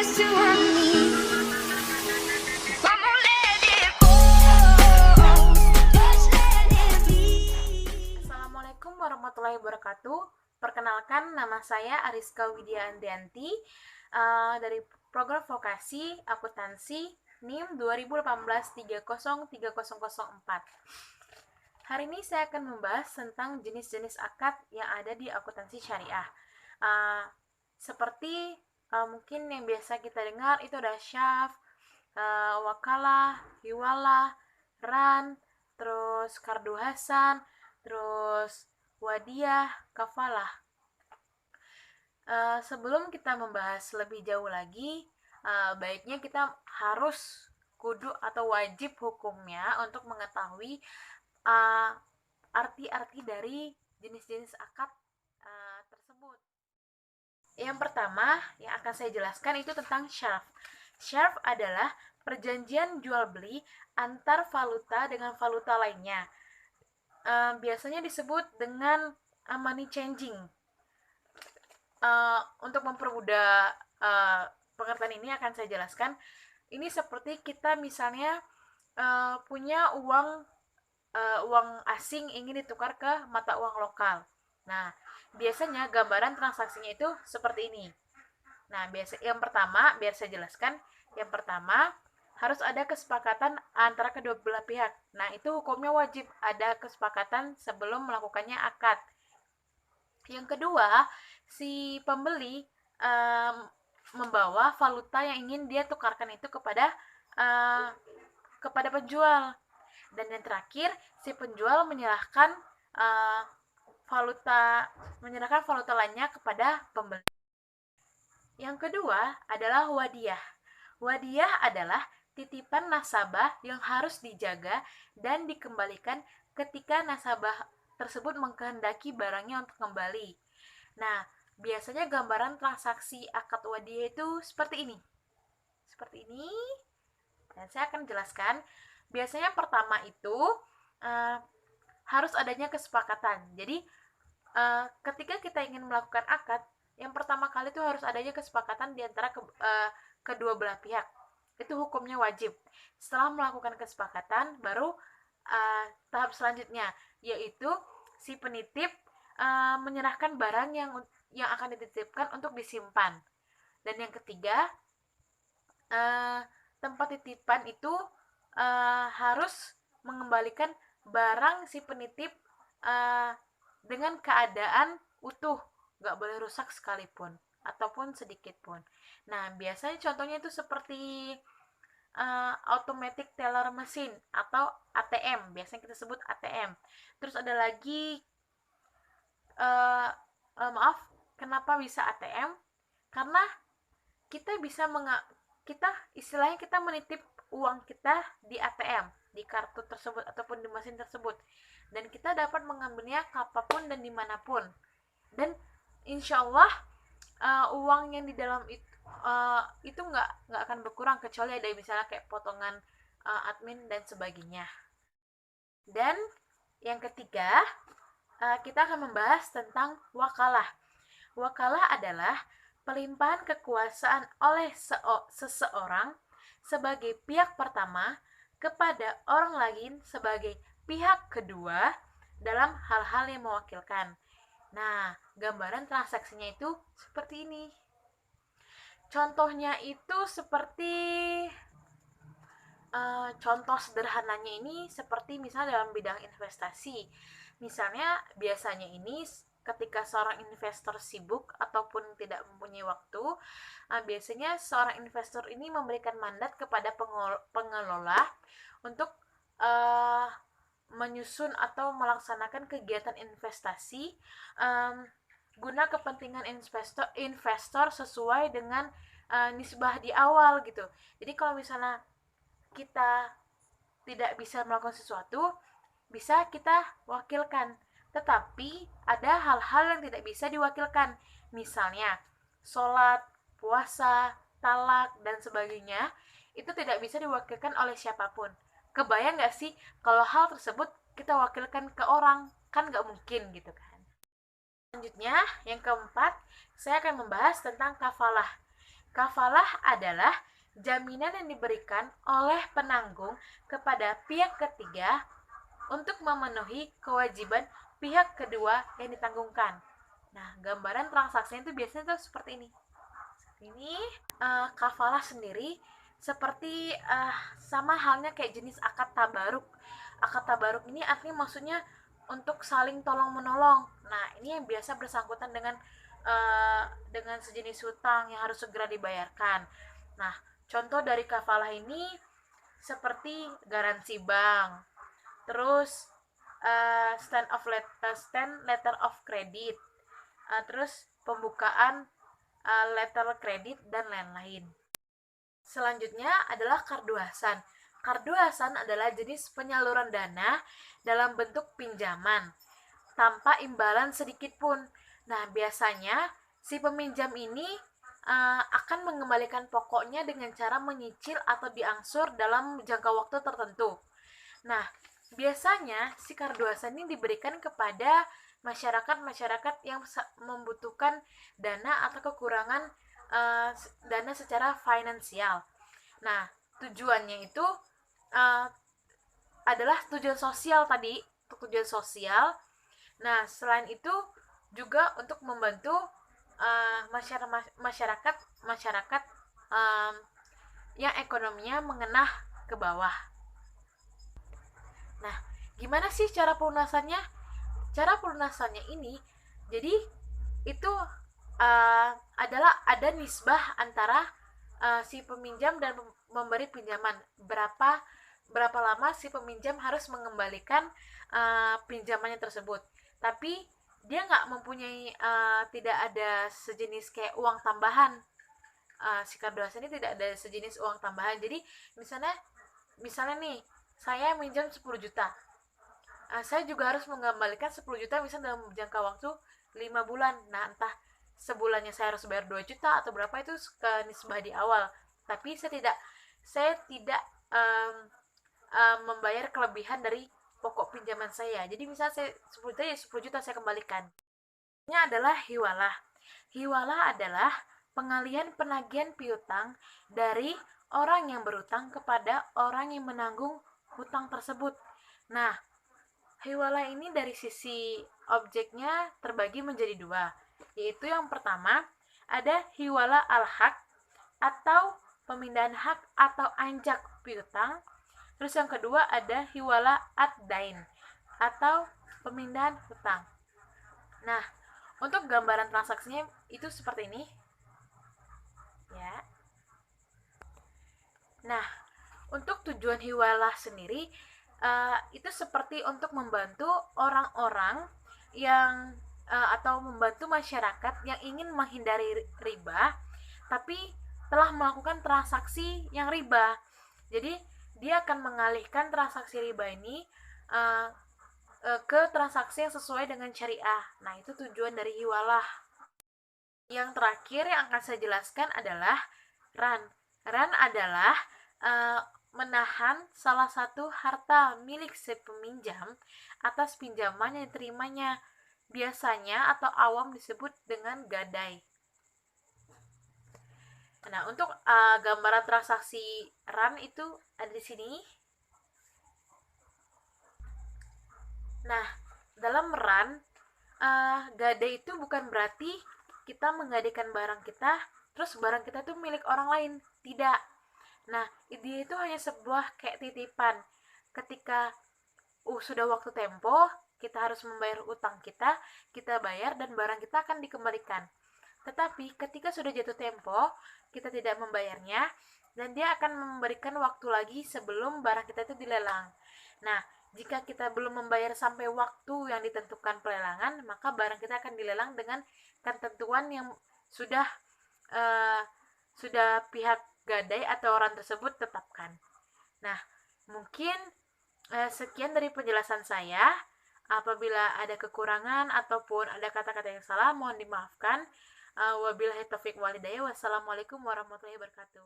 used to want me. I'ma let it go. Just let it be. Assalamualaikum warahmatullahi wabarakatuh. Perkenalkan, nama saya Ariska Widya Andianti dari program vokasi akuntansi NIM 2018-30304. Hari ini saya akan membahas tentang jenis-jenis akad yang ada di akuntansi syariah. Seperti mungkin yang biasa kita dengar itu ada syaf, wakalah, hiwalah, ran, terus kardu hasan, terus wadiah, kafalah. Sebelum kita membahas lebih jauh lagi, baiknya kita harus kudu atau wajib hukumnya untuk mengetahui arti-arti dari jenis-jenis akad tersebut. Yang pertama yang akan saya jelaskan itu tentang syarf. Syarf adalah perjanjian jual beli antar valuta dengan valuta lainnya. Biasanya disebut dengan money changing. Untuk mempermudah pengertian ini akan saya jelaskan. Ini seperti kita misalnya punya uang asing ingin ditukar ke mata uang lokal. Nah, biasanya gambaran transaksinya itu seperti ini. Nah, yang pertama, biar saya jelaskan, yang pertama harus ada kesepakatan antara kedua belah pihak. Nah, itu hukumnya wajib ada kesepakatan sebelum melakukannya akad. Yang kedua, si pembeli membawa valuta yang ingin dia tukarkan itu kepada penjual. Dan yang terakhir, si penjual menyerahkan valuta lainnya kepada pembeli. Yang kedua adalah wadiah. Wadiah adalah titipan nasabah yang harus dijaga dan dikembalikan ketika nasabah tersebut mengkehendaki barangnya untuk kembali. Nah, biasanya gambaran transaksi akad wadiah itu seperti ini. Seperti ini. Dan saya akan jelaskan. Biasanya pertama itu harus adanya kesepakatan. Jadi ketika kita ingin melakukan akad, yang pertama kali itu harus adanya kesepakatan di antara kedua belah pihak. Itu hukumnya wajib. Setelah melakukan kesepakatan, baru tahap selanjutnya, yaitu si penitip menyerahkan barang yang akan dititipkan untuk disimpan. Dan yang ketiga, tempat titipan itu harus mengembalikan barang si penitip dengan keadaan utuh, nggak boleh rusak sekalipun ataupun sedikit pun. Nah, biasanya contohnya itu seperti automatic teller machine atau ATM, biasanya kita sebut ATM. Terus ada lagi kenapa bisa ATM? Karena kita bisa istilahnya kita menitip uang kita di ATM, di kartu tersebut ataupun di mesin tersebut, dan kita dapat mengambilnya kapanpun dan dimanapun. Dan insya Allah uang yang di dalam itu nggak akan berkurang kecuali ada misalnya kayak potongan admin dan sebagainya. Dan yang ketiga, kita akan membahas tentang wakalah. Wakalah adalah pelimpahan kekuasaan oleh seseorang sebagai pihak pertama kepada orang lain sebagai pihak kedua dalam hal-hal yang mewakilkan. Nah, gambaran transaksinya itu seperti ini. Contohnya itu seperti contoh sederhananya ini seperti misalnya dalam bidang investasi. Misalnya biasanya ini ketika seorang investor sibuk ataupun tidak mempunyai waktu, biasanya seorang investor ini memberikan mandat kepada pengelola untuk menyusun atau melaksanakan kegiatan investasi guna kepentingan investor sesuai dengan nisbah di awal gitu. Jadi kalau misalnya kita tidak bisa melakukan sesuatu, bisa kita wakilkan. Tetapi ada hal-hal yang tidak bisa diwakilkan. Misalnya sholat, puasa, talak, dan sebagainya. Itu tidak bisa diwakilkan oleh siapapun. Kebayang gak sih kalau hal tersebut kita wakilkan ke orang? Kan gak mungkin gitu kan. Selanjutnya, yang keempat, saya akan membahas tentang kafalah. Kafalah adalah jaminan yang diberikan oleh penanggung kepada pihak ketiga untuk memenuhi kewajiban pihak kedua yang ditanggungkan. Nah, gambaran transaksinya itu biasanya tuh seperti ini. Ini kafalah sendiri seperti sama halnya kayak jenis akad tabaruk. Akad tabaruk ini artinya maksudnya untuk saling tolong menolong. Nah, ini yang biasa bersangkutan dengan sejenis hutang yang harus segera dibayarkan. Nah, contoh dari kafalah ini seperti garansi bank, terus stand letter of credit, terus pembukaan letter credit dan lain-lain. Selanjutnya adalah kardu hasan. Kardu hasan adalah jenis penyaluran dana dalam bentuk pinjaman tanpa imbalan sedikit pun. Nah, biasanya si peminjam ini akan mengembalikan pokoknya dengan cara menyicil atau diangsur dalam jangka waktu tertentu. Nah, biasanya si kardu hasan ini diberikan kepada masyarakat yang membutuhkan dana atau kekurangan dana secara finansial. Nah, tujuannya itu adalah tujuan sosial tadi, untuk tujuan sosial. Nah, selain itu juga untuk membantu masyarakat yang ekonominya mengenah ke bawah. Nah, gimana sih cara pelunasannya? Cara pelunasannya ini, jadi itu adalah ada nisbah antara si peminjam dan memberi pinjaman. Berapa lama si peminjam harus mengembalikan pinjamannya tersebut. Tapi dia nggak mempunyai tidak ada sejenis kayak uang tambahan. Si kardu hasan ini tidak ada sejenis uang tambahan. Jadi misalnya nih, saya minjam 10 juta. Saya juga harus mengembalikan 10 juta misalnya dalam jangka waktu 5 bulan. Nah, entah sebulannya saya harus bayar 2 juta atau berapa, itu ke nisbah di awal. Tapi saya tidak membayar kelebihan dari pokok pinjaman saya. Jadi misalnya saya 10 juta, ya 10 juta saya kembalikan. Ini adalah hiwalah. Hiwalah adalah pengalihan penagihan piutang dari orang yang berutang kepada orang yang menanggung hutang tersebut. Nah, hiwalah ini dari sisi objeknya terbagi menjadi dua, yaitu yang pertama ada hiwalah al-haq atau pemindahan hak atau anjak piutang. Terus yang kedua ada hiwalah ad-dain atau pemindahan hutang. Nah, untuk gambaran transaksinya itu seperti ini. Ya. Nah, untuk tujuan hiwalah sendiri itu seperti untuk membantu orang-orang yang atau membantu masyarakat yang ingin menghindari riba tapi telah melakukan transaksi yang riba. Jadi dia akan mengalihkan transaksi riba ini ke transaksi yang sesuai dengan syariah. Nah, itu tujuan dari hiwalah. Yang terakhir yang akan saya jelaskan adalah ran. Ran adalah menahan salah satu harta milik si peminjam atas pinjaman yang diterimanya. Biasanya atau awam disebut dengan gadai. Nah, untuk gambaran transaksi ran itu ada di sini. Nah, dalam ran, gadai itu bukan berarti kita menggadaikan barang kita, terus barang kita itu milik orang lain. Tidak. Nah, dia itu hanya sebuah kayak titipan. Ketika sudah waktu tempo, kita harus membayar utang kita bayar dan barang kita akan dikembalikan. Tetapi ketika sudah jatuh tempo, kita tidak membayarnya dan dia akan memberikan waktu lagi sebelum barang kita itu dilelang. Nah, jika kita belum membayar sampai waktu yang ditentukan pelelangan, maka barang kita akan dilelang dengan ketentuan yang sudah pihak gadai atau orang tersebut tetapkan. Nah, mungkin sekian dari penjelasan saya. Apabila ada kekurangan ataupun ada kata-kata yang salah, mohon dimaafkan. Wabillahi taufiq walhidayah. Wassalamualaikum warahmatullahi wabarakatuh.